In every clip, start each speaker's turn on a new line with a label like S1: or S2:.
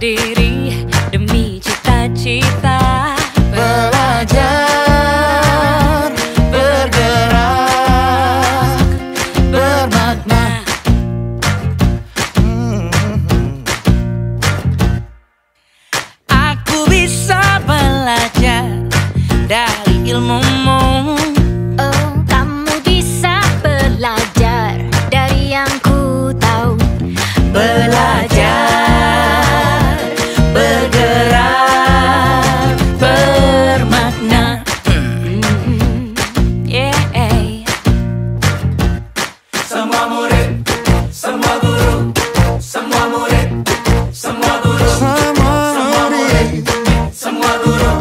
S1: diri demi cita-cita.
S2: Belajar, bergerak, bermakna.
S1: Aku bisa belajar dari ilmumu.
S3: Oh, kamu bisa belajar dari yang ku tahu.
S1: Belajar, bergerak, bermakna. Yeah.
S2: Semua murid, semua guru, semua murid, semua guru, semua murid, semua guru,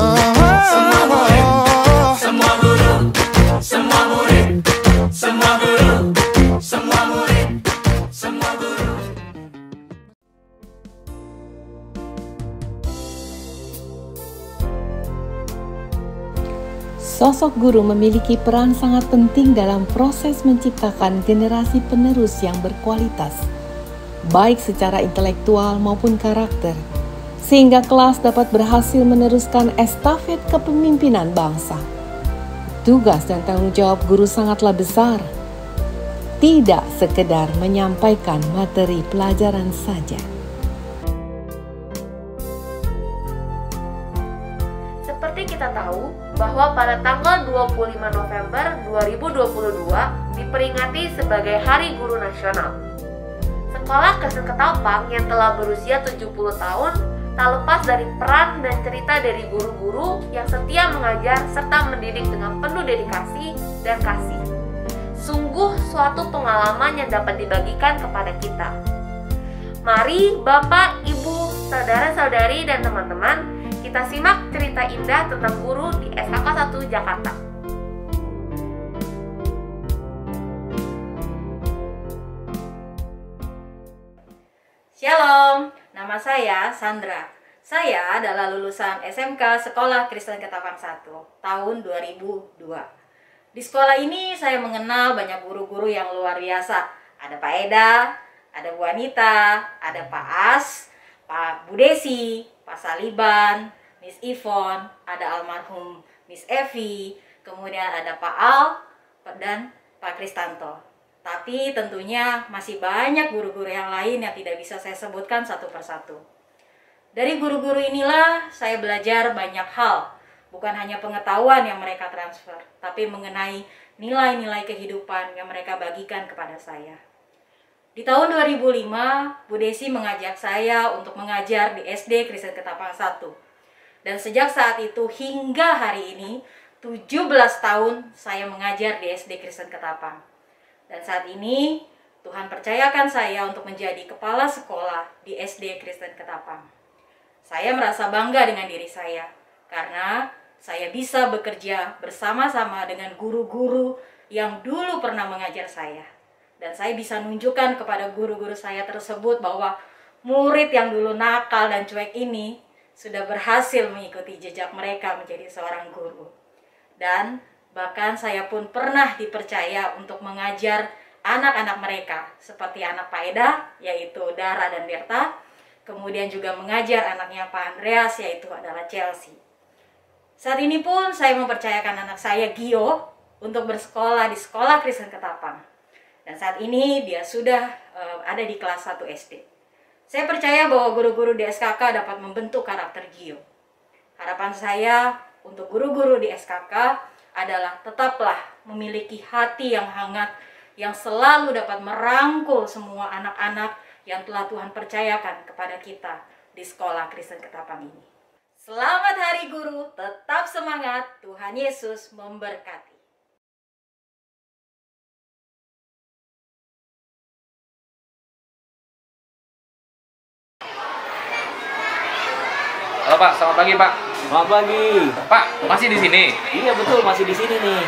S2: semua murid, semua guru, semua murid, semua guru, semua murid, semua guru.
S4: Sosok guru memiliki peran sangat penting dalam proses menciptakan generasi penerus yang berkualitas, baik secara intelektual maupun karakter, sehingga kelas dapat berhasil meneruskan estafet kepemimpinan bangsa. Tugas dan tanggung jawab guru sangatlah besar, tidak sekedar menyampaikan materi pelajaran saja.
S5: Seperti kita tahu bahwa pada tanggal 25 November 2022 diperingati sebagai Hari Guru Nasional. Sekolah Kristen Ketapang yang telah berusia 70 tahun tak lepas dari peran dan cerita dari guru-guru yang setia mengajar serta mendidik dengan penuh dedikasi dan kasih. Sungguh suatu pengalaman yang dapat dibagikan kepada kita. Mari Bapak, Ibu, saudara-saudari, dan teman-teman, kita simak cerita indah tentang guru di SKK 1 Jakarta.
S6: Shalom, nama saya Sandra. Saya adalah lulusan SMK Sekolah Kristen Ketapang 1 tahun 2002. Di sekolah ini saya mengenal banyak guru-guru yang luar biasa. Ada Pak Eda, ada Bu Anita, ada Pak As, Pak Bu Desi, Pak Saliban, Miss Ivon, ada almarhum Miss Evi, kemudian ada Pak Al, dan Pak Kristanto. Tapi tentunya masih banyak guru-guru yang lain yang tidak bisa saya sebutkan satu persatu. Dari guru-guru inilah saya belajar banyak hal, bukan hanya pengetahuan yang mereka transfer, tapi mengenai nilai-nilai kehidupan yang mereka bagikan kepada saya. Di tahun 2005, Bu Desi mengajak saya untuk mengajar di SD Kristen Ketapang 1. Dan sejak saat itu hingga hari ini, 17 tahun saya mengajar di SD Kristen Ketapang. Dan saat ini, Tuhan percayakan saya untuk menjadi kepala sekolah di SD Kristen Ketapang. Saya merasa bangga dengan diri saya, karena saya bisa bekerja bersama-sama dengan guru-guru yang dulu pernah mengajar saya. Dan saya bisa nunjukkan kepada guru-guru saya tersebut bahwa murid yang dulu nakal dan cuek ini sudah berhasil mengikuti jejak mereka menjadi seorang guru. Dan bahkan saya pun pernah dipercaya untuk mengajar anak-anak mereka, seperti anak Pak Eda, yaitu Dara dan Berta, kemudian juga mengajar anaknya Pak Andreas, yaitu adalah Chelsea. Saat ini pun saya mempercayakan anak saya Gio untuk bersekolah di Sekolah Kristen Ketapang. Dan saat ini dia sudah ada di kelas 1 SD. Saya percaya bahwa guru-guru di SKK dapat membentuk karakter Gio. Harapan saya untuk guru-guru di SKK adalah tetaplah memiliki hati yang hangat, yang selalu dapat merangkul semua anak-anak yang telah Tuhan percayakan kepada kita di Sekolah Kristen Ketapang ini. Selamat Hari Guru, tetap semangat, Tuhan Yesus memberkati.
S7: Halo Pak, selamat pagi Pak.
S8: Selamat pagi.
S7: Pak, masih di sini?
S8: Iya betul, masih di sini nih.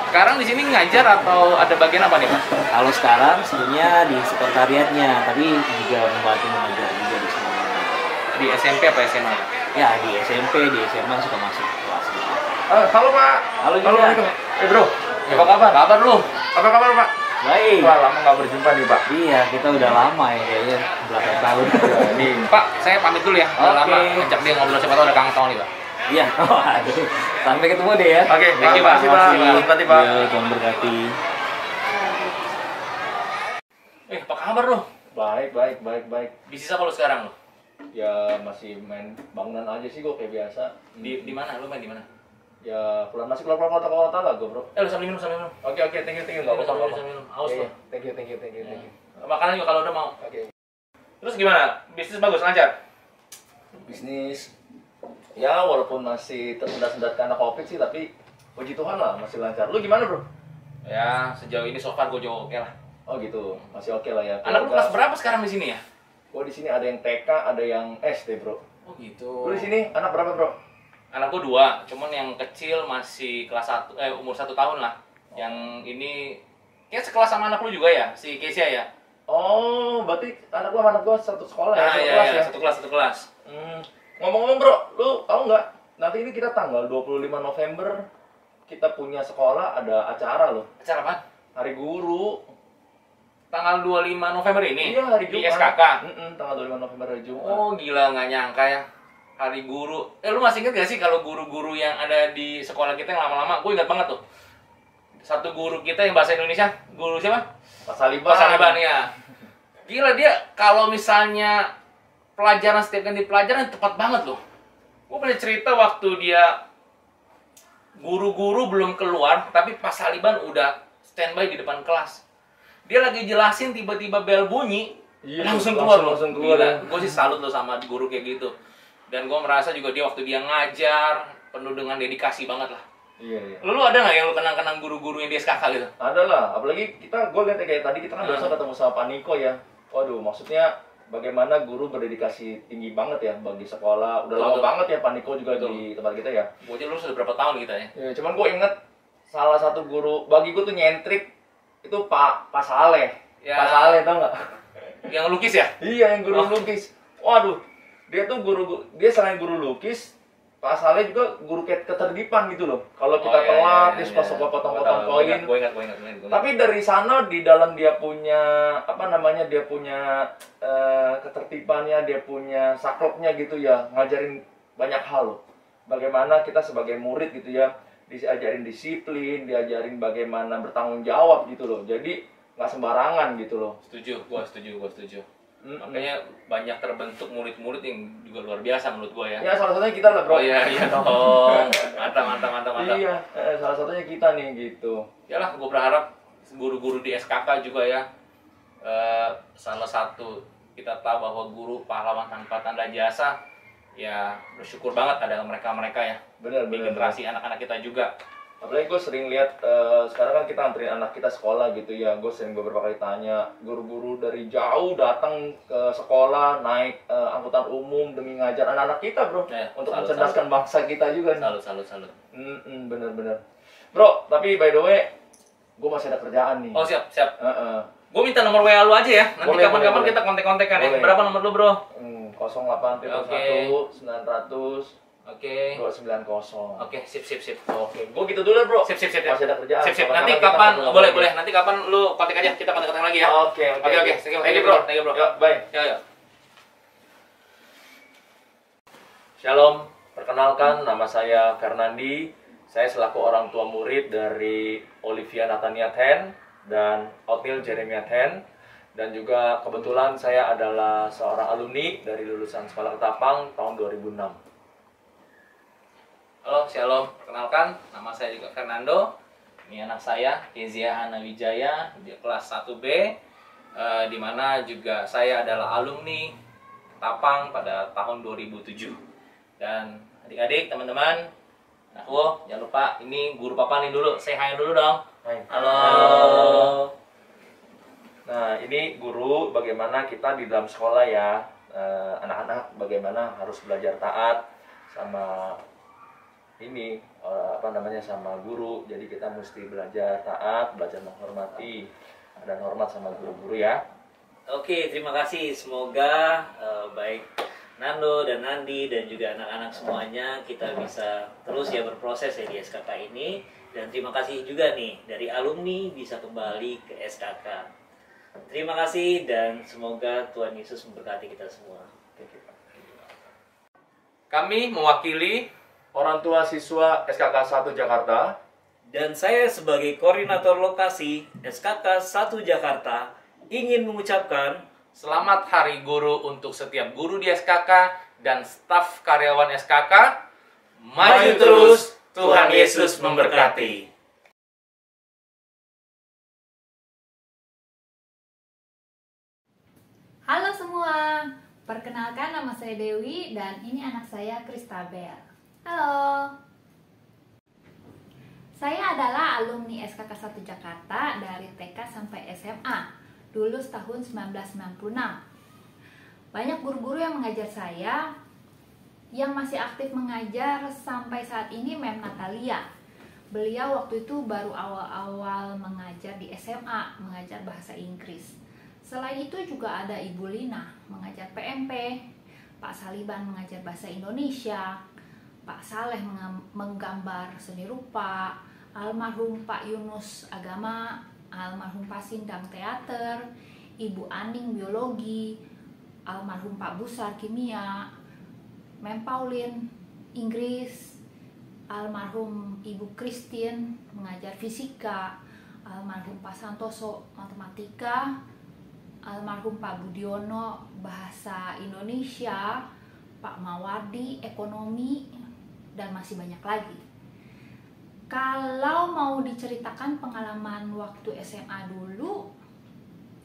S7: Sekarang di sini ngajar atau ada bagian apa nih Pak?
S8: Kalau sekarang sebenarnya di sekretariatnya, tapi juga membantu mengajar juga di sini.
S7: Di SMP apa SMA?
S8: Ya di SMP, di SMA suka masuk kelas.
S2: Halo Pak.
S8: Halo juga.
S2: Assalamualaikum. Bro, apa kabar?
S7: Kabar lu?
S2: Apa kabar Pak?
S8: Baik.
S2: Wah, lama nggak berjumpa nih Pak.
S8: Iya, kita udah lama ya kayaknya belasan tahun.
S2: Nih,
S7: Pak, saya pamit dulu ya. Udah
S8: Oke.
S7: lama ngajak dia ngobrol, siapa tahu ada kangen nih, Pak.
S8: Iya. Waduh. Sampai ketemu deh ya.
S2: Oke,
S7: Thank you, Pak.
S2: makasih Pak.
S8: Makasih.
S2: Berkati Pak.
S8: Iya, Tuhan berkati.
S7: Apa kabar lu?
S2: Baik.
S7: Bisnis apa lu sekarang lu?
S2: Ya masih main bangunan aja sih gue kayak biasa.
S7: Di mana? Lu main di mana?
S2: Ya masih keluar kota lah gue bro.
S7: Lu sambil minum.
S2: Oke, thank you. Nggak apa-apa.
S7: Sambil minum. Haus lu.
S2: Thank you.
S7: Makanan juga kalau udah mau.
S2: Oke.
S7: Terus gimana? Bisnis bagus, lancar?
S2: Bisnis ya walaupun masih tersendat-sendat karena covid sih, tapi puji Tuhan lah masih lancar. Lu gimana bro?
S7: Ya, sejauh ini so far gue juga oke lah.
S2: Oh gitu, masih oke lah ya.
S7: Anak lu kelas berapa sekarang di sini ya?
S2: Gue di sini ada yang TK, ada yang SD bro.
S7: Oh gitu.
S2: Lu di sini anak berapa bro?
S7: Anak gue 2, cuman yang kecil masih kelas 1, umur 1 tahun lah. Yang ini kayak sekelas sama anak lu juga ya, si Kesia ya?
S2: Oh, berarti anak gua sama anak gua satu sekolah ya?
S7: Ah,
S2: Satu
S7: iya,
S2: kelas
S7: iya,
S2: ya?
S7: satu kelas.
S2: Ngomong-ngomong bro, lu tahu nggak? Nanti ini kita tanggal 25 November kita punya sekolah ada acara loh.
S7: Acara apa?
S2: Hari Guru.
S7: Tanggal 25 November ini?
S2: Iya, hari
S7: Di
S2: Jumat.
S7: SKK?
S2: Tanggal 25 November hari Jumat.
S7: Oh gila, nggak nyangka ya. Hari Guru. Lu masih inget gak sih kalau guru-guru yang ada di sekolah kita yang lama-lama? Gue ingat banget tuh. Satu guru kita yang bahasa Indonesia, guru siapa?
S2: Pak Saliban.
S7: Pak Saliban ya. Gila dia kalau misalnya pelajaran setiap ganti pelajaran tepat banget loh. Gue punya cerita waktu dia guru-guru belum keluar, tapi Pak Saliban udah standby di depan kelas. Dia lagi jelasin tiba-tiba bel bunyi,
S2: Iya,
S7: langsung keluar loh.
S2: langsung keluar ya.
S7: Gue sih salut loh sama guru kayak gitu. Dan gue merasa juga dia waktu dia ngajar penuh dengan dedikasi banget lah.
S2: Iya.
S7: Lu ada nggak yang lu kenang-kenang guru-guru yang di SKK gitu?
S2: Ada lah, apalagi gue lihat kayak tadi kita kan biasa ketemu sama Pak Niko ya. Waduh, maksudnya bagaimana guru berdedikasi tinggi banget ya bagi sekolah. Udah lama
S7: Betul.
S2: banget ya Pak Niko juga
S7: Betul.
S2: di tempat kita ya.
S7: Gue aja lu sudah berapa tahun kita ya?
S2: Ya, cuman gue inget salah satu guru bagi gue tuh nyentrik itu Pak Saleh.
S7: Ya.
S2: Pak Saleh tau nggak?
S7: Yang lukis ya?
S2: Iya, yang guru
S7: Oh.
S2: lukis. Waduh, dia tuh dia selain guru lukis, Pak Saleh juga guru keterdipan gitu loh. Kalau kita telat, dia suka potong-potong koin.
S7: Gue ingat.
S2: Tapi dari sana di dalam dia punya dia punya ketertibannya, dia punya sakleknya gitu ya, ngajarin banyak hal loh. Bagaimana kita sebagai murid gitu ya, diajarin disiplin, diajarin bagaimana bertanggung jawab gitu loh. Jadi nggak sembarangan gitu loh.
S7: Gue setuju. Makanya banyak terbentuk murid-murid yang juga luar biasa menurut gue ya.
S2: Ya salah satunya kita lah bro.
S7: Oh iya dong. Mantap.
S2: Iya, salah satunya kita nih gitu.
S7: Yalah, gue berharap guru-guru di SKK juga ya. Salah satu kita tahu bahwa guru pahlawan tanpa tanda jasa. Ya bersyukur banget ada mereka-mereka ya.
S2: Bener.
S7: Di generasi anak-anak kita juga.
S2: Apalagi gue sering lihat sekarang kan kita anterin anak kita sekolah gitu ya. Gue sering beberapa kali tanya guru-guru dari jauh datang ke sekolah naik angkutan umum demi ngajar anak-anak kita bro,
S7: Ya,
S2: untuk
S7: salut,
S2: mencerdaskan bangsa kita juga nih.
S7: Salut.
S2: Bener. Bro, tapi by the way, gue masih ada kerjaan nih.
S7: Oh siap.
S2: Heeh.
S7: Gue minta nomor WA lu aja ya. Nanti
S2: Boleh,
S7: kapan-kapan
S2: boleh.
S7: kita kontek-kontekan ya.
S2: Boleh.
S7: Berapa nomor lu bro?
S2: 08 1 900
S7: Oke.
S2: 290.
S7: Oke, sip.
S2: Oke, gue gitu dulu bro.
S7: Sip.
S2: Masih ada kerjaan.
S7: Sip.
S2: Kapan-kapan
S7: Nanti
S2: kita
S7: kapan
S2: ngobrol-ngobrol lagi.
S7: boleh. Nanti kapan lu kontak aja, kita kontak lagi ya.
S2: Oke.
S7: Oke. Thank you bro.
S2: Yuk, bye.
S7: Ya.
S2: Shalom, perkenalkan nama saya Fernandi. Saya selaku orang tua murid dari Olivia Natania Ten dan Othniel Jeremia Ten. Dan juga kebetulan saya adalah seorang alumni dari lulusan Sekolah Ketapang tahun 2006.
S7: Halo, shalom. Perkenalkan, nama saya juga Fernando. Ini anak saya, Kezia Hana Wijaya, dia kelas 1B. Di mana juga saya adalah alumni Ketapang pada tahun 2007. Dan adik-adik, teman-teman, aku jangan lupa ini guru papa nih dulu. Say hi dulu dong.
S2: Hai.
S7: Halo.
S2: Nah, ini guru bagaimana kita di dalam sekolah ya, anak-anak bagaimana harus belajar taat sama ini sama guru. Jadi kita mesti belajar taat, belajar menghormati dan hormat sama guru-guru ya.
S8: Oke, terima kasih. Semoga baik Nando dan Nandi dan juga anak-anak semuanya, kita bisa terus ya berproses ya di SKK ini. Dan terima kasih juga nih dari alumni bisa kembali ke SKK. Terima kasih dan semoga Tuhan Yesus memberkati kita semua.
S7: Kami mewakili
S2: Orang tua siswa SKK 1 Jakarta
S8: dan saya sebagai koordinator lokasi SKK 1 Jakarta ingin mengucapkan
S7: selamat Hari Guru untuk setiap guru di SKK dan staf karyawan SKK. Maju terus, Tuhan Yesus memberkati.
S9: Halo semua, perkenalkan nama saya Dewi dan ini anak saya Kristabel. Halo. Saya adalah alumni SKK 1 Jakarta dari TK sampai SMA, lulus tahun 1996. Banyak guru-guru yang mengajar saya, yang masih aktif mengajar sampai saat ini Mem Natalia. Beliau waktu itu baru awal-awal mengajar di SMA, mengajar bahasa Inggris. Selain itu juga ada Ibu Lina, mengajar PMP, Pak Saliban mengajar bahasa Indonesia, Pak Saleh menggambar seni rupa, almarhum Pak Yunus agama, almarhum Pak Sindang teater, Ibu Aning biologi, almarhum Pak Busar kimia, Mem Pauline Inggris, almarhum Ibu Christine mengajar fisika, almarhum Pak Santoso matematika, almarhum Pak Budiono bahasa Indonesia, Pak Mawardi ekonomi, dan masih banyak lagi. Kalau mau diceritakan pengalaman waktu SMA dulu,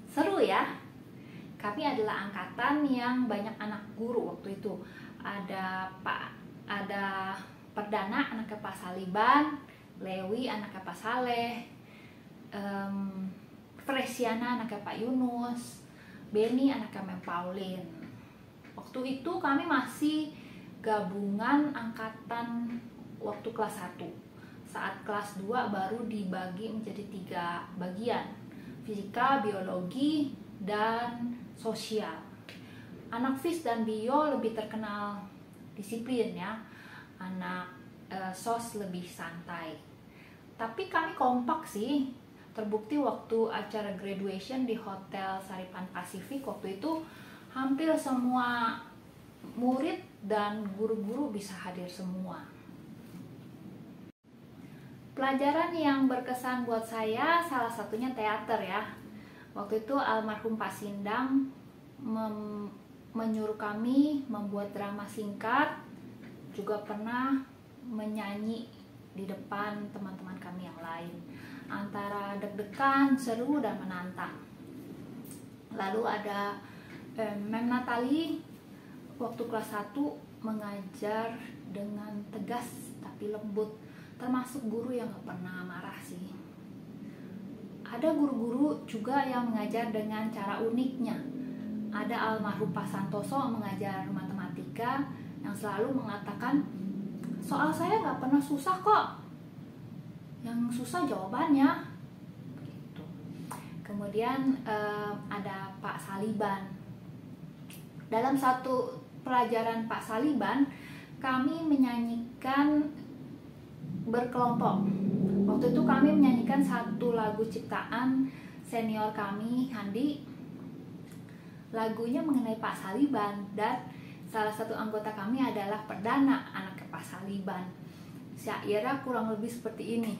S9: seru ya. Kami adalah angkatan yang banyak anak guru waktu itu. Ada Perdana anaknya Pak Saliban, Lewi anaknya Pak Saleh, Fresiana anaknya Pak Yunus, Beni anaknya Mem Pauline. Waktu itu kami masih gabungan angkatan waktu kelas 1. Saat kelas 2 baru dibagi menjadi 3 bagian, fisika, biologi, dan sosial. Anak FIS dan bio lebih terkenal disiplin ya, anak sos lebih santai. Tapi kami kompak sih, terbukti waktu acara graduation di Hotel Saripan Pasifik waktu itu hampir semua murid dan guru-guru bisa hadir semua. Pelajaran yang berkesan buat saya salah satunya teater ya. Waktu itu almarhum Pak Sindang menyuruh kami membuat drama singkat, juga pernah menyanyi di depan teman-teman kami yang lain. Antara deg-degan, seru, dan menantang. Lalu ada Mem Natali waktu kelas 1 mengajar dengan tegas tapi lembut, termasuk guru yang gak pernah marah sih. Ada guru-guru juga yang mengajar dengan cara uniknya. Ada almarhum Pak Santoso mengajar matematika yang selalu mengatakan, soal saya gak pernah susah kok, yang susah jawabannya. Begitu. Kemudian ada Pak Saliban. Dalam satu pelajaran Pak Saliban, kami menyanyikan berkelompok. Waktu itu kami menyanyikan satu lagu ciptaan senior kami, Handi. Lagunya mengenai Pak Saliban, dan salah satu anggota kami adalah Perdana, anaknya Pak Saliban. Syairnya kurang lebih seperti ini.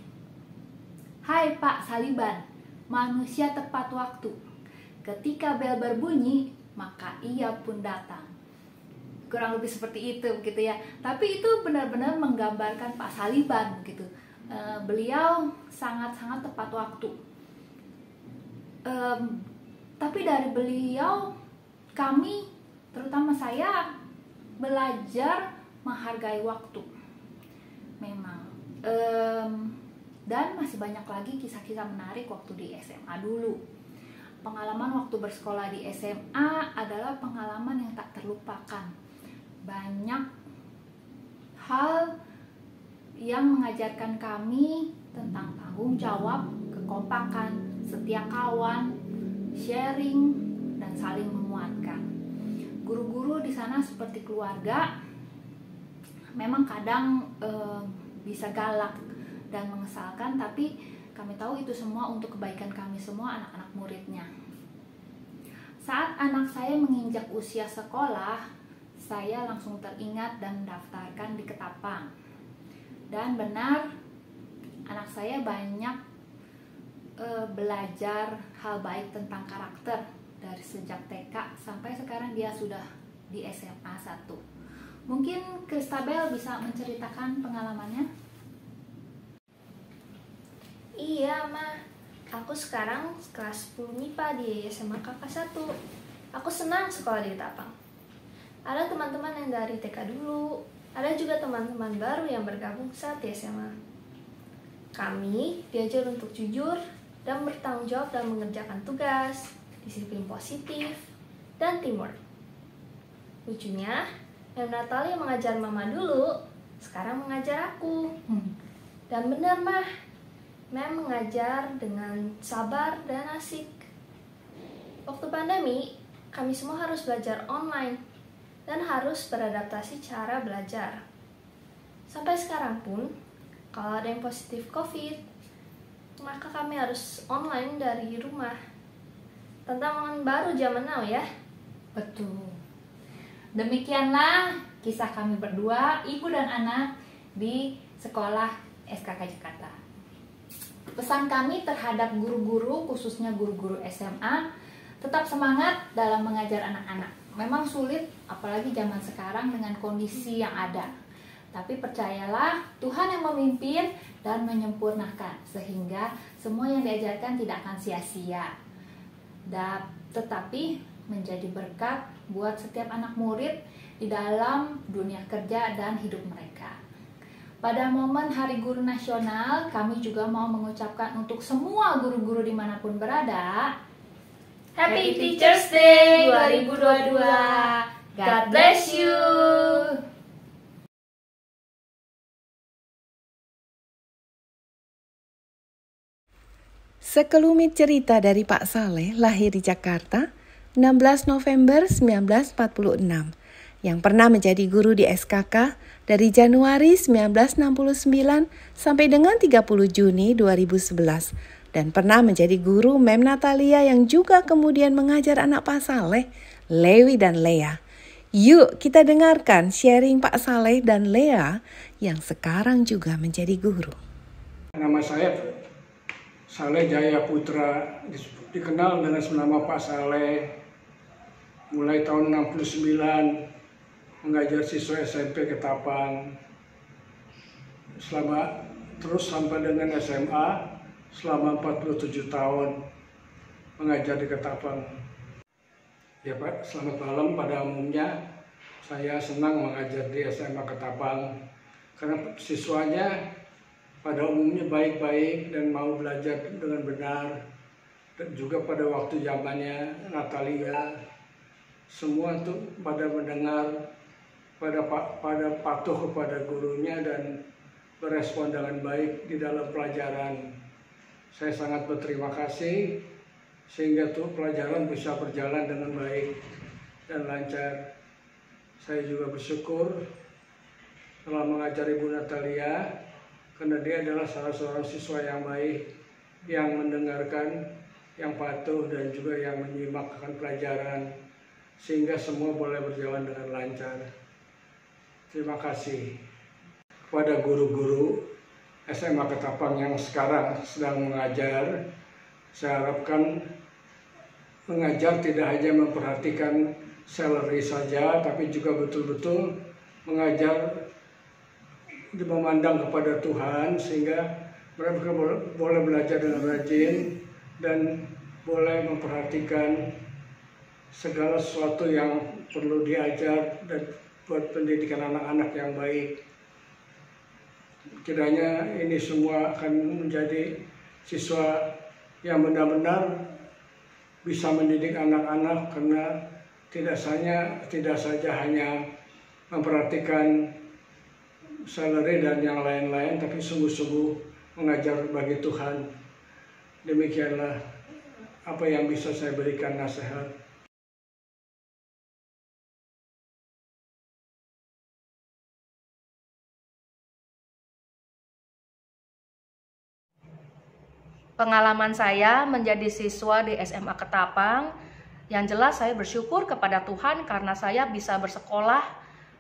S9: Hai Pak Saliban, manusia tepat waktu. Ketika bel berbunyi, maka ia pun datang. Kurang lebih seperti itu gitu ya. Tapi itu benar-benar menggambarkan Pak Saliban gitu. Beliau sangat-sangat tepat waktu. Tapi dari beliau, kami, terutama saya, belajar menghargai waktu. Memang. Dan masih banyak lagi kisah-kisah menarik waktu di SMA dulu. Pengalaman waktu bersekolah di SMA adalah pengalaman yang tak terlupakan. Banyak hal yang mengajarkan kami tentang tanggung jawab, kekompakan, setia kawan, sharing, dan saling menguatkan. Guru-guru di sana seperti keluarga, memang kadang bisa galak dan mengesalkan, tapi kami tahu itu semua untuk kebaikan kami semua, anak-anak muridnya. Saat anak saya menginjak usia sekolah, saya langsung teringat dan mendaftarkan di Ketapang. Dan benar, anak saya banyak belajar hal baik tentang karakter dari sejak TK sampai sekarang dia sudah di SMA 1. Mungkin Kristabel bisa menceritakan pengalamannya?
S10: Iya, Ma. Aku sekarang kelas 10 MIPA di SMA Kakak 1. Aku senang sekolah di Ketapang. Ada teman-teman yang dari TK dulu, ada juga teman-teman baru yang bergabung saat di SMA. Kami diajar untuk jujur dan bertanggung jawab dalam mengerjakan tugas, disiplin positif, dan teamwork. Lucunya, Mem Natalia mengajar Mama dulu, sekarang mengajar aku. Dan benar, Mah, Mem mengajar dengan sabar dan asik. Waktu pandemi, kami semua harus belajar online dan harus beradaptasi cara belajar. Sampai sekarang pun, kalau ada yang positif COVID, maka kami harus online dari rumah. Tantangan baru zaman now ya.
S9: Betul. Demikianlah kisah kami berdua, ibu dan anak di sekolah SKK Jakarta. Pesan kami terhadap guru-guru, khususnya guru-guru SMA, tetap semangat dalam mengajar anak-anak. Memang sulit, apalagi zaman sekarang dengan kondisi yang ada. Tapi percayalah, Tuhan yang memimpin dan menyempurnakan, sehingga semua yang diajarkan tidak akan sia-sia. Tetapi menjadi berkat buat setiap anak murid di dalam dunia kerja dan hidup mereka. Pada momen Hari Guru Nasional, kami juga mau mengucapkan untuk semua guru-guru dimanapun berada,
S10: Happy Teachers Day 2022. God bless you.
S4: Sekelumit cerita dari Pak Saleh, lahir di Jakarta 16 November 1946, yang pernah menjadi guru di SKK dari Januari 1969 sampai dengan 30 Juni 2011, dan pernah menjadi guru Mem Natalia yang juga kemudian mengajar anak Pak Saleh, Lewi dan Lea. Yuk kita dengarkan sharing Pak Saleh dan Lea yang sekarang juga menjadi guru.
S11: Nama saya Saleh Jaya Putra, dikenal dengan nama Pak Saleh. Mulai tahun 69 mengajar siswa SMP Ketapang. Terus sampai dengan SMA selama 47 tahun mengajar di Ketapang. Ya Pak, selamat malam. Pada umumnya saya senang mengajar di SMA Ketapang karena siswanya pada umumnya baik-baik dan mau belajar dengan benar. Dan juga pada waktu zamannya Natalia, semua tuh pada mendengar, pada patuh kepada gurunya dan berespon dengan baik di dalam pelajaran. Saya sangat berterima kasih sehingga tuh pelajaran bisa berjalan dengan baik dan lancar. Saya juga bersyukur telah mengajar Ibu Natalia karena dia adalah salah seorang siswa yang baik, yang mendengarkan, yang patuh dan juga yang menyimakkan pelajaran sehingga semua boleh berjalan dengan lancar. Terima kasih kepada guru-guru SMA Ketapang yang sekarang sedang mengajar. Saya harapkan mengajar tidak hanya memperhatikan salary saja, tapi juga betul-betul mengajar memandang kepada Tuhan sehingga mereka boleh belajar dengan rajin dan boleh memperhatikan segala sesuatu yang perlu diajar dan buat pendidikan anak-anak yang baik. Kiranya ini semua akan menjadi siswa yang benar-benar bisa mendidik anak-anak karena tidak saja hanya memperhatikan salary dan yang lain-lain, tapi sungguh-sungguh mengajar bagi Tuhan. Demikianlah apa yang bisa saya berikan nasihat.
S12: pengalaman saya menjadi siswa di SMA Ketapang. Yang jelas saya bersyukur kepada Tuhan karena saya bisa bersekolah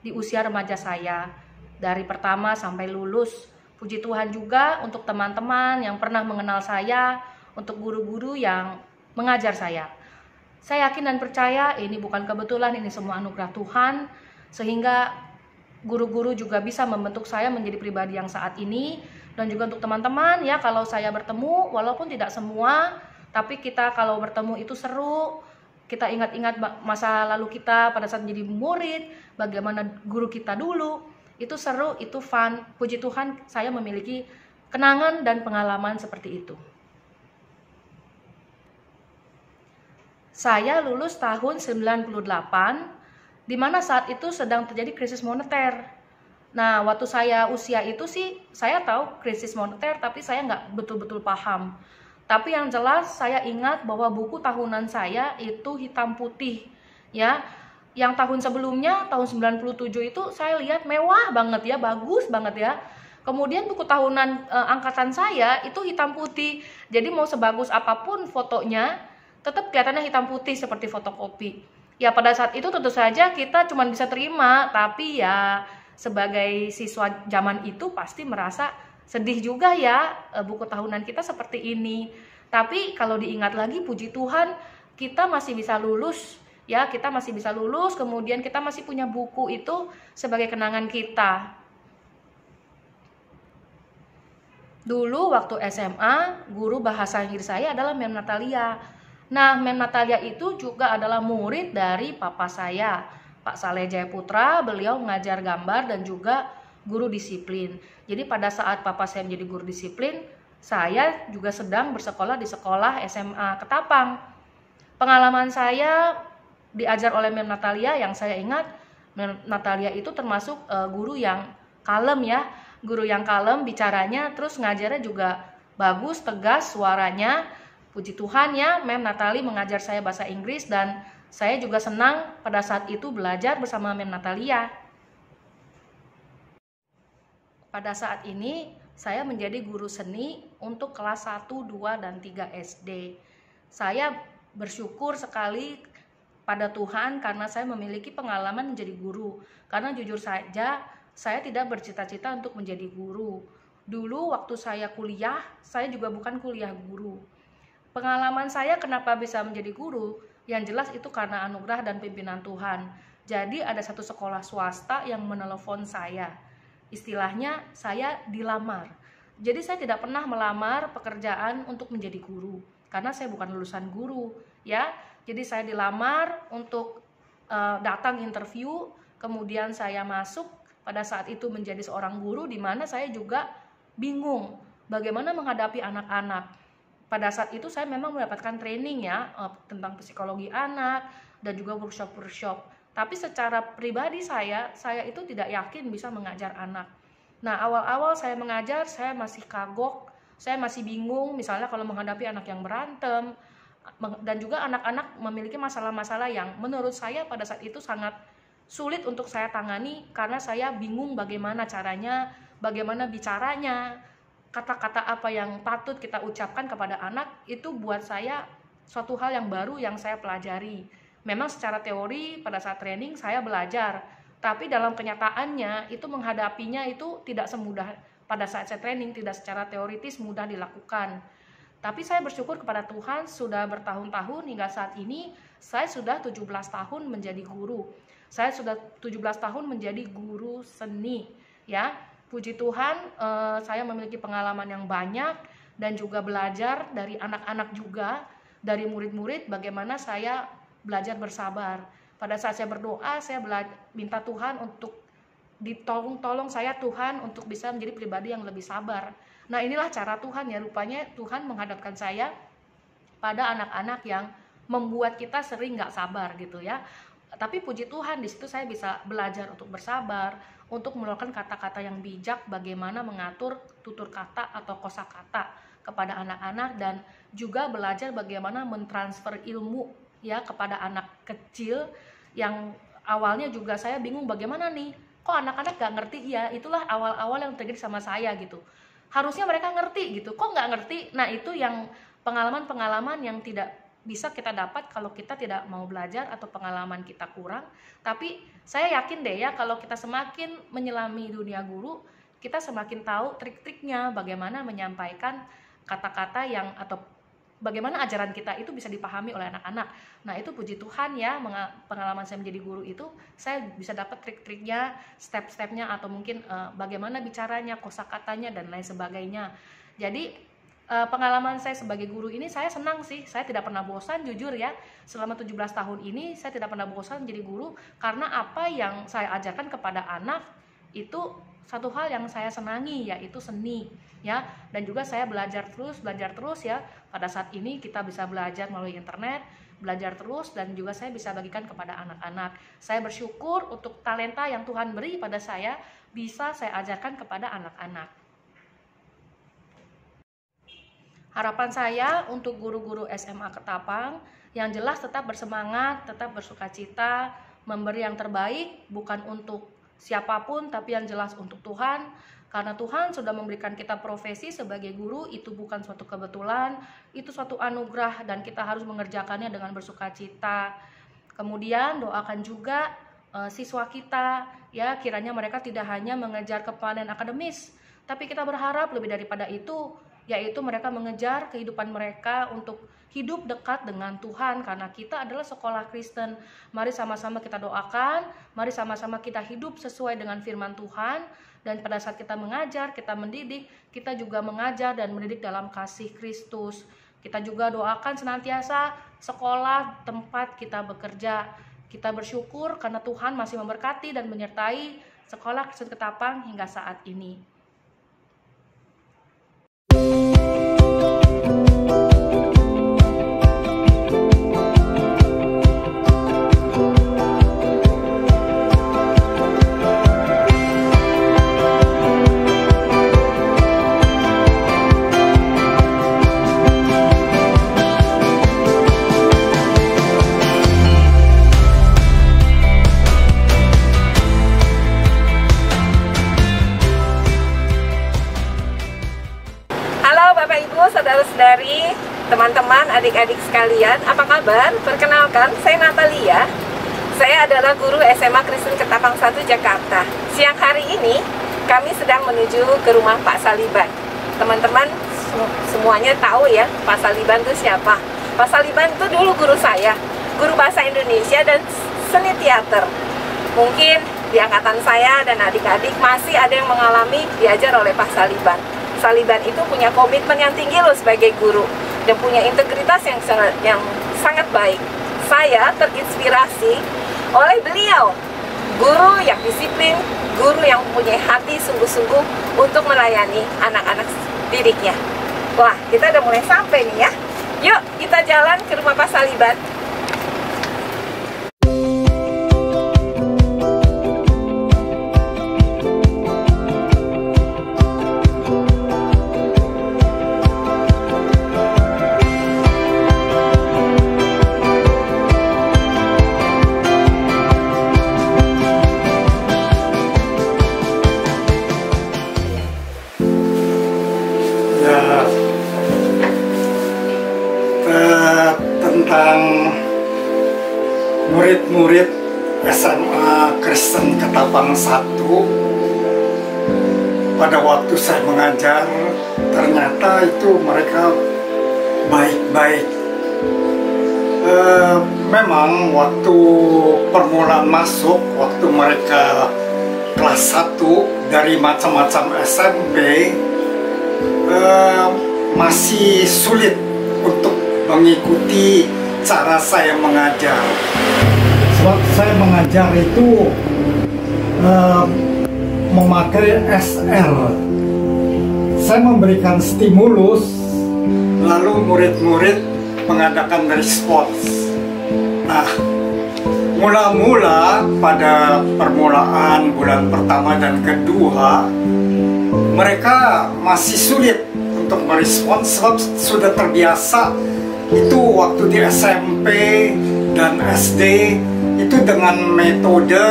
S12: di usia remaja saya. Dari pertama sampai lulus. Puji Tuhan juga untuk teman-teman yang pernah mengenal saya, untuk guru-guru yang mengajar saya. Saya yakin dan percaya ini bukan kebetulan, ini semua anugerah Tuhan. Sehingga guru-guru juga bisa membentuk saya menjadi pribadi yang saat ini. Dan juga untuk teman-teman ya, kalau saya bertemu, walaupun tidak semua, tapi kita kalau bertemu itu seru. Kita ingat-ingat masa lalu kita pada saat menjadi murid, bagaimana guru kita dulu. Itu seru, itu fun. Puji Tuhan saya memiliki kenangan dan pengalaman seperti itu. Saya lulus tahun 98, di mana saat itu sedang terjadi krisis moneter. Nah, waktu saya usia itu sih, saya tahu krisis moneter, tapi saya nggak betul-betul paham. Tapi yang jelas saya ingat bahwa buku tahunan saya itu hitam putih, ya. Yang tahun sebelumnya, tahun 97 itu saya lihat mewah banget ya, bagus banget ya. Kemudian buku tahunan angkatan saya itu hitam putih. Jadi mau sebagus apapun fotonya, tetap kelihatannya hitam putih seperti fotokopi. Ya pada saat itu tentu saja kita cuma bisa terima, tapi ya sebagai siswa zaman itu pasti merasa sedih juga ya, buku tahunan kita seperti ini. Tapi kalau diingat lagi, puji Tuhan kita masih bisa lulus ya, kita masih bisa lulus, kemudian kita masih punya buku itu sebagai kenangan kita. Dulu waktu SMA, guru bahasa Inggris saya adalah Mem Natalia. Nah, Mem Natalia itu juga adalah murid dari papa saya, Pak Saleh Jayaputra. Beliau mengajar gambar dan juga guru disiplin. Jadi pada saat papa saya menjadi guru disiplin, saya juga sedang bersekolah di sekolah SMA Ketapang. Pengalaman saya diajar oleh Mem Natalia, yang saya ingat Mem Natalia itu termasuk guru yang kalem ya, guru yang kalem bicaranya, terus ngajarnya juga bagus, tegas suaranya. Puji Tuhan ya, Mem Natalia mengajar saya bahasa Inggris dan saya juga senang pada saat itu belajar bersama Mem Natalia. Pada saat ini saya menjadi guru seni untuk kelas 1, 2, dan 3 SD. Saya bersyukur sekali pada Tuhan karena saya memiliki pengalaman menjadi guru. Karena jujur saja saya tidak bercita-cita untuk menjadi guru. Dulu waktu saya kuliah, saya juga bukan kuliah guru. Pengalaman saya kenapa bisa menjadi guru, yang jelas itu karena anugerah dan pimpinan Tuhan. Jadi ada satu sekolah swasta yang menelepon saya. Istilahnya saya dilamar. Jadi saya tidak pernah melamar pekerjaan untuk menjadi guru karena saya bukan lulusan guru ya. Jadi saya dilamar untuk datang interview, kemudian saya masuk pada saat itu menjadi seorang guru, di mana saya juga bingung bagaimana menghadapi anak-anak. Pada saat itu saya memang mendapatkan training ya tentang psikologi anak dan juga workshop-workshop. Tapi secara pribadi saya itu tidak yakin bisa mengajar anak. Nah, awal-awal saya mengajar, saya masih kagok, saya masih bingung, misalnya kalau menghadapi anak yang berantem, dan juga anak-anak memiliki masalah-masalah yang menurut saya pada saat itu sangat sulit untuk saya tangani, karena saya bingung bagaimana caranya, bagaimana bicaranya, kata-kata apa yang patut kita ucapkan kepada anak, itu buat saya suatu hal yang baru yang saya pelajari. Memang secara teori pada saat training saya belajar, tapi dalam kenyataannya itu menghadapinya itu tidak semudah pada saat saya training, tidak secara teoritis mudah dilakukan. Tapi saya bersyukur kepada Tuhan sudah bertahun-tahun hingga saat ini saya sudah 17 tahun menjadi guru. Saya sudah 17 tahun menjadi guru seni ya. Puji Tuhan saya memiliki pengalaman yang banyak dan juga belajar dari anak-anak juga, dari murid-murid bagaimana saya belajar bersabar. Pada saat saya berdoa, saya minta Tuhan untuk ditolong saya Tuhan untuk bisa menjadi pribadi yang lebih sabar. Nah, inilah cara Tuhan ya, rupanya Tuhan menghadapkan saya pada anak-anak yang membuat kita sering nggak sabar gitu ya. Tapi puji Tuhan di situ saya bisa belajar untuk bersabar, untuk mengeluarkan kata-kata yang bijak, bagaimana mengatur tutur kata atau kosakata kepada anak-anak, dan juga belajar bagaimana mentransfer ilmu ya kepada anak kecil yang awalnya juga saya bingung bagaimana nih, kok anak-anak gak ngerti ya. Itulah awal-awal yang terjadi sama saya gitu. harusnya mereka ngerti gitu, kok nggak ngerti. Nah itu yang pengalaman-pengalaman yang tidak bisa kita dapat kalau kita tidak mau belajar atau pengalaman kita kurang. Tapi saya yakin deh ya, kalau kita semakin menyelami dunia guru, kita semakin tahu trik-triknya bagaimana menyampaikan kata-kata yang atau bagaimana ajaran kita itu bisa dipahami oleh anak-anak. Nah itu puji Tuhan ya, pengalaman saya menjadi guru itu saya bisa dapat trik-triknya, step-stepnya, atau mungkin bagaimana bicaranya, kosakatanya dan lain sebagainya. Jadi pengalaman saya sebagai guru ini saya senang sih, saya tidak pernah bosan jujur ya. Selama 17 tahun ini saya tidak pernah bosan menjadi guru, karena apa yang saya ajarkan kepada anak itu satu hal yang saya senangi, yaitu seni ya. Dan juga saya belajar terus ya. Pada saat ini kita bisa belajar melalui internet, belajar terus, dan juga saya bisa bagikan kepada anak-anak. Saya bersyukur untuk talenta yang Tuhan beri pada saya bisa saya ajarkan kepada anak-anak. Harapan saya untuk guru-guru SMA Ketapang yang jelas tetap bersemangat, tetap bersukacita, memberi yang terbaik, bukan untuk siapapun tapi yang jelas untuk Tuhan. Karena Tuhan sudah memberikan kita profesi sebagai guru, itu bukan suatu kebetulan, itu suatu anugerah dan kita harus mengerjakannya dengan bersukacita. Kemudian doakan juga siswa kita ya, kiranya mereka tidak hanya mengejar kepanen akademis, tapi kita berharap lebih daripada itu, yaitu mereka mengejar kehidupan mereka untuk hidup dekat dengan Tuhan, karena kita adalah sekolah Kristen. Mari sama-sama kita doakan, mari sama-sama kita hidup sesuai dengan firman Tuhan, dan pada saat kita mengajar, kita mendidik, kita juga mengajar dan mendidik dalam kasih Kristus. Kita juga doakan senantiasa sekolah tempat kita bekerja. Kita bersyukur karena Tuhan masih memberkati dan menyertai sekolah Kristen Ketapang hingga saat ini.
S13: Saudara-saudari, teman-teman, adik-adik sekalian, apa kabar? Perkenalkan, saya Natalia. Saya adalah guru SMA Kristen Ketapang 1 Jakarta. Siang hari ini, kami sedang menuju ke rumah Pak Saliban. Teman-teman semuanya tahu ya, Pak Saliban itu siapa? Pak Saliban itu dulu guru saya, guru bahasa Indonesia dan seni teater. Mungkin di angkatan saya dan adik-adik masih ada yang mengalami diajar oleh Pak Saliban. Saliban itu punya komitmen yang tinggi loh sebagai guru dan punya integritas yang sangat baik. Saya terinspirasi oleh beliau, guru yang disiplin, guru yang mempunyai hati sungguh-sungguh untuk melayani anak-anak didiknya. Wah, kita udah mulai sampai nih ya. Yuk kita jalan ke rumah Pak Saliban.
S14: Tentang murid-murid SMA Kristen Ketapang 1, pada waktu saya mengajar ternyata itu mereka baik-baik. Memang waktu permulaan masuk, waktu mereka kelas 1 dari macam-macam SMP, masih sulit untuk mengikuti cara saya mengajar. Sebab saya mengajar itu memakai SR. Saya memberikan stimulus, lalu murid-murid mengadakan respons. Nah, mula-mula pada permulaan bulan pertama dan kedua, mereka masih sulit untuk merespons sebab sudah terbiasa. Itu waktu di SMP dan SD itu dengan metode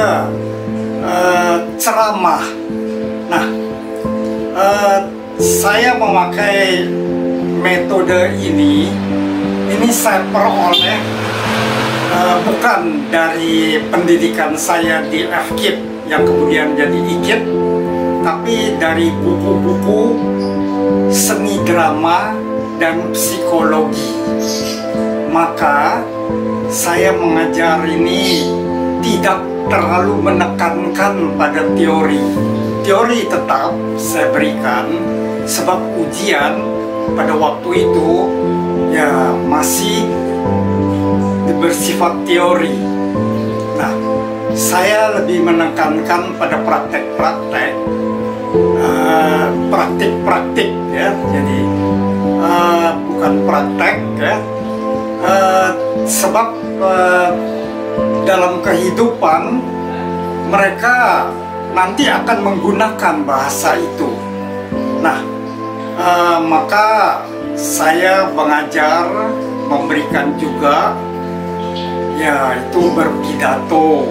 S14: ceramah. Nah, saya memakai metode ini saya peroleh bukan dari pendidikan saya di FKIP yang kemudian jadi IKIP, tapi dari buku-buku seni drama dan psikologi. Maka saya mengajar ini tidak terlalu menekankan pada teori. Teori tetap saya berikan, sebab ujian pada waktu itu ya masih bersifat teori. Nah, saya lebih menekankan pada praktek-praktek, praktik-praktik ya. Jadi bukan praktek ya, sebab dalam kehidupan mereka nanti akan menggunakan bahasa itu. Nah, maka saya mengajar, memberikan juga, ya itu berpidato,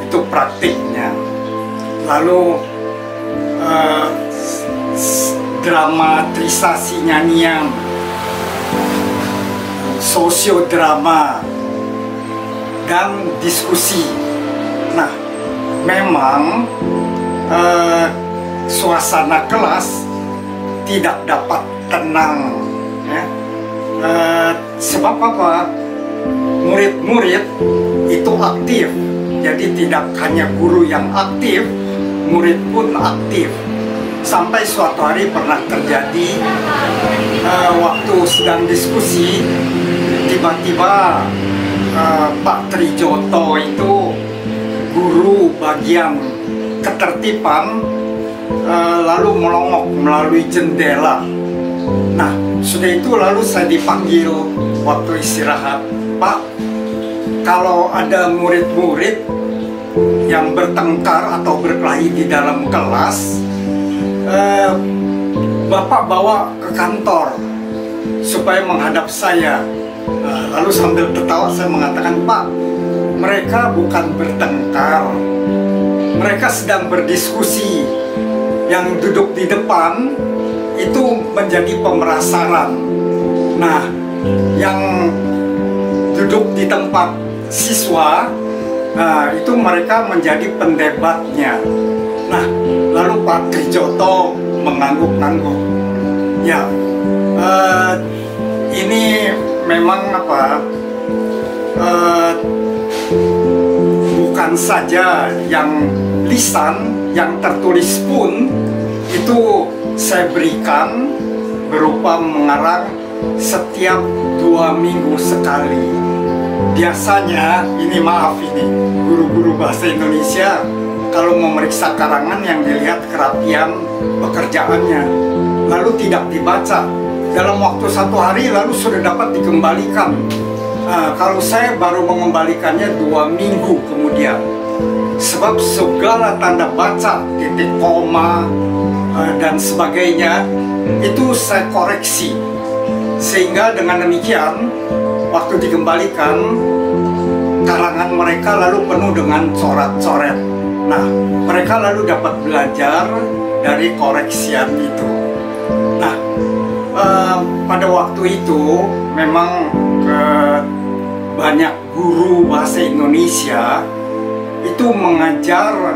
S14: itu praktiknya. Lalu dramatisasi nyanyian, sosiodrama, dan diskusi. Nah, memang suasana kelas tidak dapat tenang ya. Sebab apa? Murid-murid itu aktif, jadi tidak hanya guru yang aktif, murid pun aktif. Sampai suatu hari pernah terjadi waktu sedang diskusi, tiba-tiba Pak Trijoto itu guru bagian ketertiban lalu melongok melalui jendela. Nah, sudah itu lalu saya dipanggil waktu istirahat, Pak, kalau ada murid-murid yang bertengkar atau berkelahi di dalam kelas, Bapak bawa ke kantor supaya menghadap saya. Lalu sambil tertawa saya mengatakan, Pak, mereka bukan bertengkar, mereka sedang berdiskusi. Yang duduk di depan itu menjadi pemerasaran. Nah, yang duduk di tempat siswa, itu mereka menjadi pendebatnya. Nah, lalu Pak Trijoto mengangguk-angguk. Ya, ini memang apa? Bukan saja yang lisan, yang tertulis pun itu saya berikan berupa mengarang setiap 2 minggu sekali. Biasanya, ini maaf ini, guru-guru bahasa Indonesia kalau memeriksa karangan yang dilihat kerapian pekerjaannya, lalu tidak dibaca. Dalam waktu 1 hari lalu sudah dapat dikembalikan. Kalau saya baru mengembalikannya 2 minggu kemudian. Sebab segala tanda baca, titik koma, dan sebagainya, itu saya koreksi. Sehingga dengan demikian, waktu dikembalikan, karangan mereka lalu penuh dengan coret-coret. Nah, mereka lalu dapat belajar dari koreksian itu. Nah, pada waktu itu memang banyak guru bahasa Indonesia itu mengajar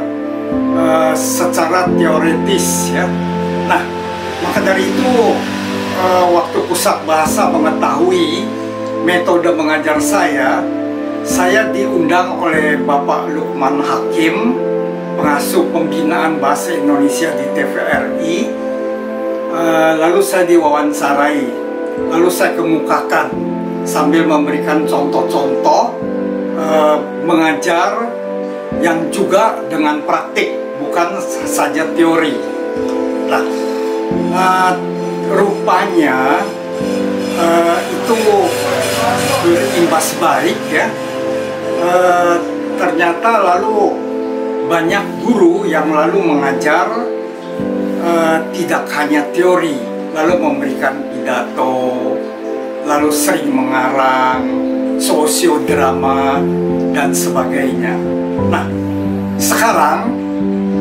S14: secara teoritis ya. Nah, maka dari itu waktu pusat bahasa mengetahui metode mengajar saya diundang oleh Bapak Lukman Hakim, pengasuh pembinaan bahasa Indonesia di TVRI. Lalu saya diwawancarai, lalu saya kemukakan sambil memberikan contoh-contoh mengajar yang juga dengan praktik, bukan saja teori. Nah, rupanya itu berimbas baik ya. Ternyata lalu banyak guru yang lalu mengajar tidak hanya teori, lalu memberikan pidato, lalu sering mengarang, sosiodrama, dan sebagainya. Nah, sekarang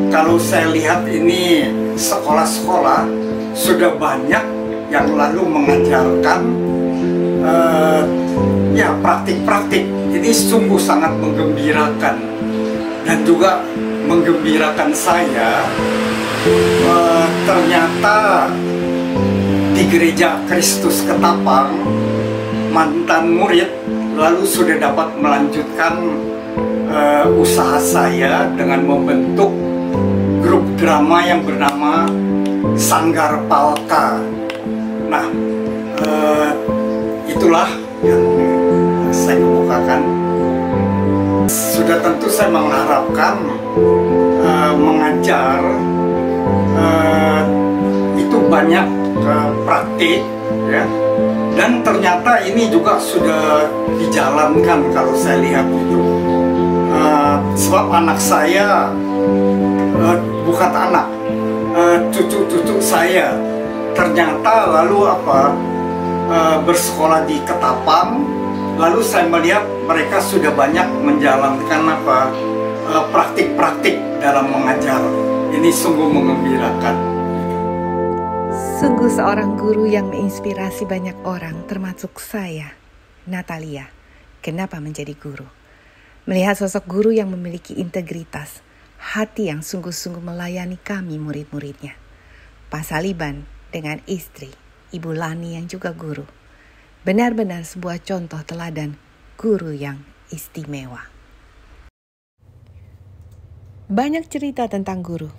S14: kalau saya lihat ini sekolah-sekolah sudah banyak yang lalu mengajarkan ya praktik-praktik. Ini sungguh sangat menggembirakan dan juga menggembirakan saya. Ternyata di Gereja Kristus Ketapang mantan murid lalu sudah dapat melanjutkan usaha saya dengan membentuk grup drama yang bernama Sanggar Palka. Nah, itulah yang saya kemukakan. Sudah tentu saya mengharapkan mengajar itu banyak praktik, ya. Dan ternyata ini juga sudah dijalankan kalau saya lihat itu. Sebab anak saya, bukan anak, cucu-cucu saya ternyata lalu bersekolah di Ketapang. Lalu saya melihat mereka sudah banyak menjalankan praktik-praktik dalam mengajar. Ini sungguh menggembirakan.
S4: Sungguh seorang guru yang menginspirasi banyak orang, termasuk saya, Natalia. Kenapa menjadi guru? Melihat sosok guru yang memiliki integritas, hati yang sungguh-sungguh melayani kami murid-muridnya. Pak Saliban dengan istri, Ibu Lani yang juga guru. Benar-benar sebuah contoh teladan guru yang istimewa. Banyak cerita tentang guru,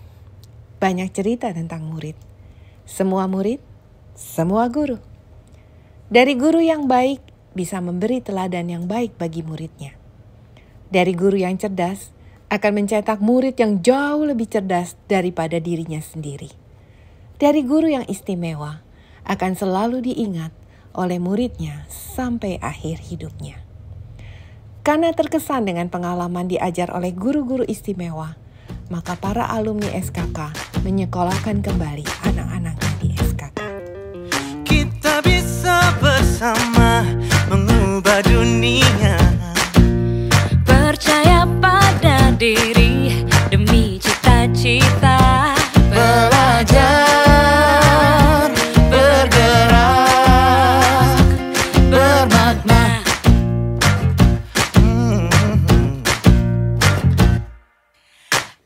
S4: banyak cerita tentang murid. Semua murid, semua guru. Dari guru yang baik bisa memberi teladan yang baik bagi muridnya. Dari guru yang cerdas akan mencetak murid yang jauh lebih cerdas daripada dirinya sendiri. Dari guru yang istimewa akan selalu diingat oleh muridnya sampai akhir hidupnya. Karena terkesan dengan pengalaman diajar oleh guru-guru istimewa, maka para alumni SKK menyekolahkan kembali anak-anaknya di SKK.
S1: Kita bisa bersama mengubah dunia. Percaya pada diri demi cita-cita. Belajar, bergerak, bermakna.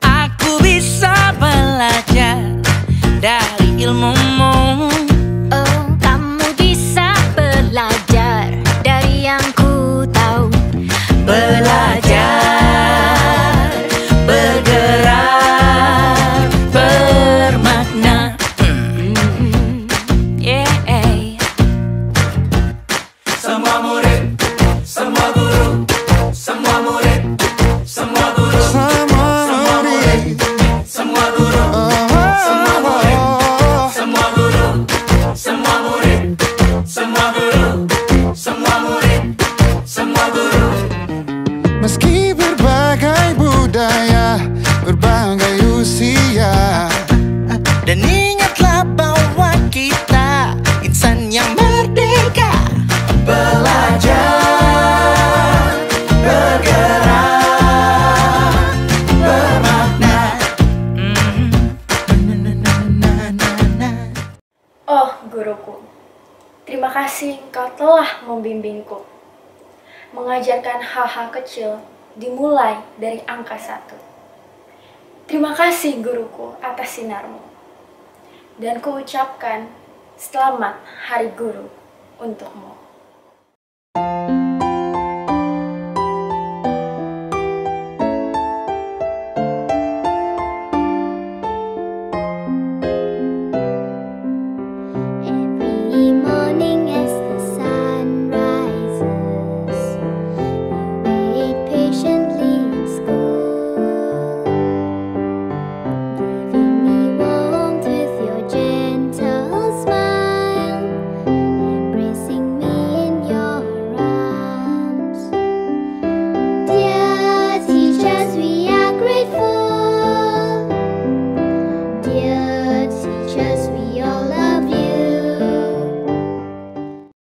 S1: Aku bisa belajar dari ilmumu.
S3: Oh, kamu bisa belajar dari yang ku tahu.
S1: Belajar, bergerak, bermakna. Yeah. Semua murid, semua guru, semua murid, semua guru, semua murid, semua guru, semua murid, semua guru, semua murid, semua guru, semua murid, semua guru.
S15: Meski berbagai budaya, berbagai usia,
S1: Dan ingatlah bahwa kita insan yang merdeka. Belajar, bergerak, bermakna.
S10: Oh, guruku, terima kasih engkau telah membimbingku. Mengajarkan hal-hal kecil dimulai dari angka 1. Terima kasih guruku atas sinarmu. Dan kuucapkan selamat Hari Guru untukmu.